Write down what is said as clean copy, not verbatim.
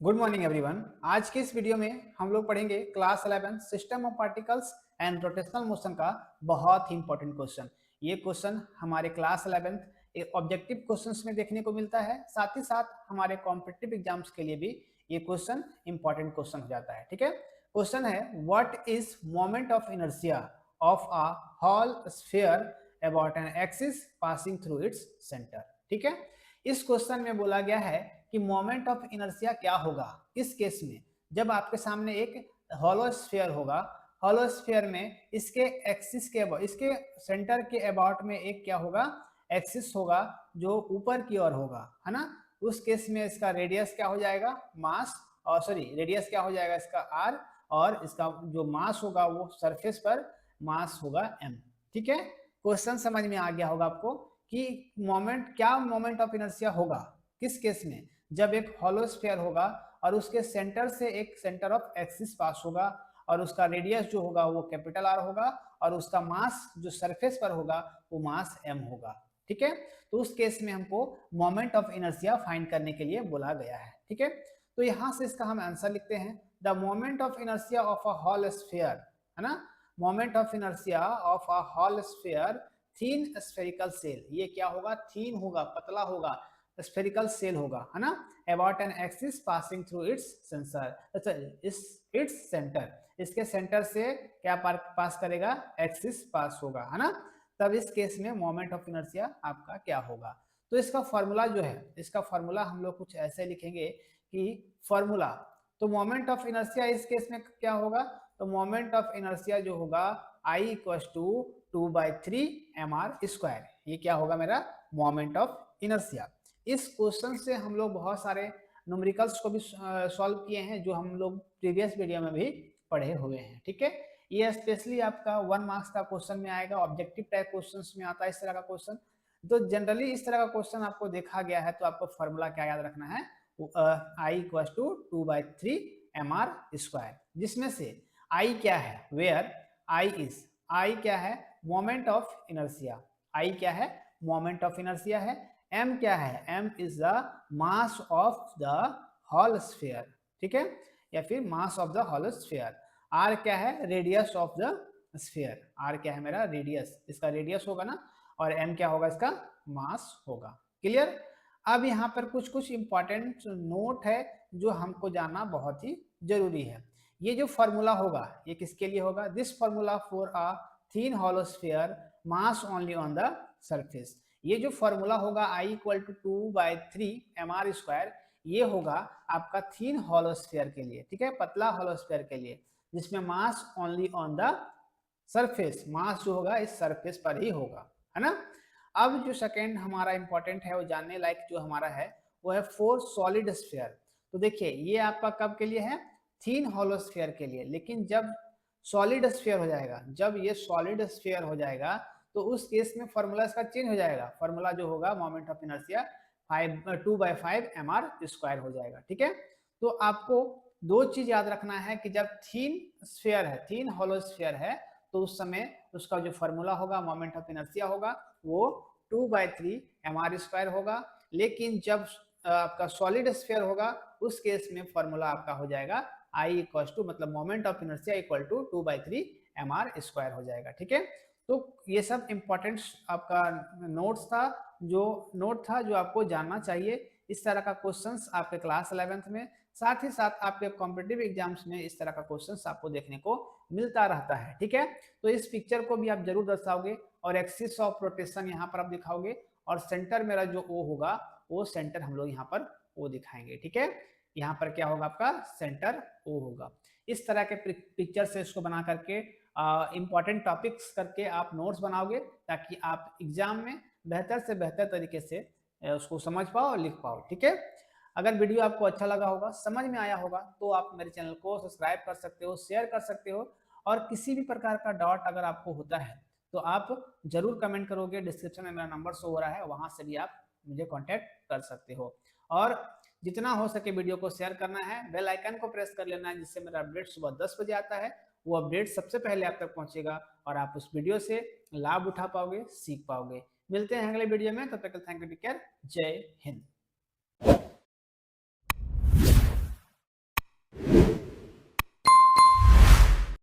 Good morning everyone. आज के इस वीडियो में हम लोग पढ़ेंगे class 11 system of particles and rotational motion का बहुत ही इंपॉर्टेंट क्वेश्चन। ये क्वेश्चन हमारे क्लास 11 ऑब्जेक्टिव क्वेश्चंस में देखने को मिलता है, साथ ही साथ हमारे कॉम्पिटिटिव एग्जाम्स के लिए भी ये क्वेश्चन इंपॉर्टेंट क्वेश्चन हो जाता है। ठीक है, क्वेश्चन है what is moment of inertia of a hall sphere about an axis passing through its centre. ठीक है, इस क्वेश्चन में बोला गया है कि मोमेंट ऑफ इनर्शिया क्या होगा किस केस में, जब आपके सामने एक हॉलो स्फीयर होगा, हॉलो स्फीयर में इसके एक्सिस के इसके सेंटर के अबाउट में एक क्या होगा, एक्सिस होगा जो ऊपर की ओर होगा, है ना। उस केस में इसका रेडियस क्या हो जाएगा, मास, और सॉरी रेडियस क्या हो जाएगा इसका आर, और इसका जो मास होगा वो सरफेस पर मास होगा एम। ठीक है, क्वेश्चन समझ में आ गया होगा आपको कि मोमेंट क्या, मोमेंट ऑफ इनर्शिया होगा किस केस में, जब एक हॉलो स्फीयर होगा और उसके सेंटर से एक सेंटर ऑफ एक्सिस पास होगा और उसका रेडियस जो होगा वो कैपिटल आर होगा और उसका मास जो सरफेस पर होगा वो मास एम होगा। ठीक है, तो उस केस में हमको मोमेंट ऑफ इनर्शिया फाइंड करने के लिए बोला गया है। ठीक है, तो यहां से इसका हम आंसर लिखते हैं, the moment of inertia of a hall sphere, है ना। Moment of inertia of a hall sphere thin spherical shell, ये क्या होगा, थीन होगा, पतला होगा, स्फेरिकल सेल होगा, है ना, about an axis passing through it's sensor, अच्छा इट्स सेंटर, इसके सेंटर से क्या पास करेगा, एक्सिस पास होगा, है ना। तब इस केस में मोमेंट ऑफ इनर्शिया आपका क्या होगा। तो इसका फॉर्मूला जो है, इसका फॉर्मूला हम लोग कुछ ऐसे लिखेंगे कि फॉर्मूला, तो मोमेंट ऑफ इनर्शिया इस केस में क्या होगा, तो मोमेंट ऑफ इनर्शिया जो होगा I इक्वल टू 2/3 mr², ये क्या होगा मेरा मोमेंट ऑफ इनर्शिया। इस क्वेश्चन से हम लोग बहुत सारे न्यूमेरिकल्स को भी सॉल्व किए हैं जो हम लोग प्रीवियस वीडियो में भी पढ़े हुए हैं। ठीक है, ये स्पेशली आपका 1 मार्क्स का क्वेश्चन में आएगा, ऑब्जेक्टिव टाइप क्वेश्चंस में आता है इस तरह का क्वेश्चन। तो जनरली इस तरह का क्वेश्चन आपको देखा गया है तो आपको फॉर्मूला क्या याद रखना है, I इक्वल टू 2/3 mr², जिसमें से I क्या है, वेयर I क्या है, मोमेंट ऑफ इनर्शिया, I क्या है, मोमेंट ऑफ इनर्शिया है, m क्या है, m is the mass of the hall sphere, ठीक है, या फिर mass of the hall sphere, r क्या है, radius of the sphere, r क्या है मेरा रेडियस, इसका रेडियस होगा ना, और m क्या होगा, इसका मास होगा। क्लियर। अब यहाँ पर कुछ कुछ इंपॉर्टेंट नोट है जो हमको जानना बहुत ही जरूरी है। ये जो फॉर्मूला होगा ये किसके लिए होगा, this formula for a thin hollow sphere mass only on the surface, ये जो फॉर्मूला होगा I इक्वल टू 2/3 mr², ये होगा आपका थीन हॉलो स्फीयर के लिए, ठीक है, पतला हॉलो स्फीयर के लिए, जिसमें मास ओनली ऑन द सरफेस, मास जो होगा इस सरफेस पर ही होगा, है ना। अब जो सेकेंड हमारा इंपॉर्टेंट है वो जानने लायक जो हमारा है वो है फॉर सॉलिड स्फीयर। तो देखिए ये आपका कब के लिए है, थीन हॉलो स्फीयर के लिए, लेकिन जब सॉलिड स्फीयर हो जाएगा, जब ये सॉलिड स्फीयर हो जाएगा तो उस केस में फॉर्मूला इसका चेंज हो जाएगा, फॉर्मूला जो होगा मोमेंट ऑफ इनर्शिया 2/5 mr² हो जाएगा। ठीक है, तो आपको दो चीज याद रखना है कि जब थीन स्फीयर है, थीन हॉलो स्फीयर है, तो उस समय उसका जो फॉर्मूला होगा मोमेंट ऑफ इनर्शिया होगा वो 2/3 mr² होगा, लेकिन जब आपका सॉलिड स्फीयर होगा उस केस में फॉर्मूला आपका हो जाएगा I इक्वल टू, मतलब moment of inertia equal to 2/3 mr² हो जाएगा। ठीक है, तो ये सब इंपॉर्टेंट आपका नोट्स था, जो आपको जानना चाहिए। इस तरह का क्वेश्चंस आपके क्लास 11th में, साथ ही साथ आपके कॉम्पिटिटिव एग्जाम्स में इस तरह का क्वेश्चंस आपको देखने को मिलता रहता है। ठीक है, तो इस पिक्चर को भी आप जरूर दर्शाओगे और एक्सिस ऑफ रोटेशन यहाँ पर आप दिखाओगे, और सेंटर मेरा जो ओ होगा वो सेंटर हम लोग यहाँ पर ओ दिखाएंगे। ठीक है, यहाँ पर क्या होगा, आपका सेंटर ओ होगा। इस तरह के पिक्चर से इसको बना करके इंपॉर्टेंट टॉपिक्स करके आप नोट्स बनाओगे ताकि आप एग्जाम में बेहतर से बेहतर तरीके से उसको समझ पाओ और लिख पाओ। ठीक है, अगर वीडियो आपको अच्छा लगा होगा, समझ में आया होगा, तो आप मेरे चैनल को सब्सक्राइब कर सकते हो, शेयर कर सकते हो, और किसी भी प्रकार का डाउट अगर आपको होता है तो आप जरूर कमेंट करोगे, डिस्क्रिप्शन में मेरा नंबर शो हो रहा है, वहां से भी आप मुझे कॉन्टैक्ट कर सकते हो। और जितना हो सके वीडियो को शेयर करना है, बेल आइकन को प्रेस कर लेना है, जिससे मेरा अपडेट सुबह 10 बजे आता है, वो अपडेट सबसे पहले आप तक पहुंचेगा और आप उस वीडियो से लाभ उठा पाओगे, सीख पाओगे। मिलते हैं अगले वीडियो में, तब तक थैंक यू, टेक केयर, जय हिंद।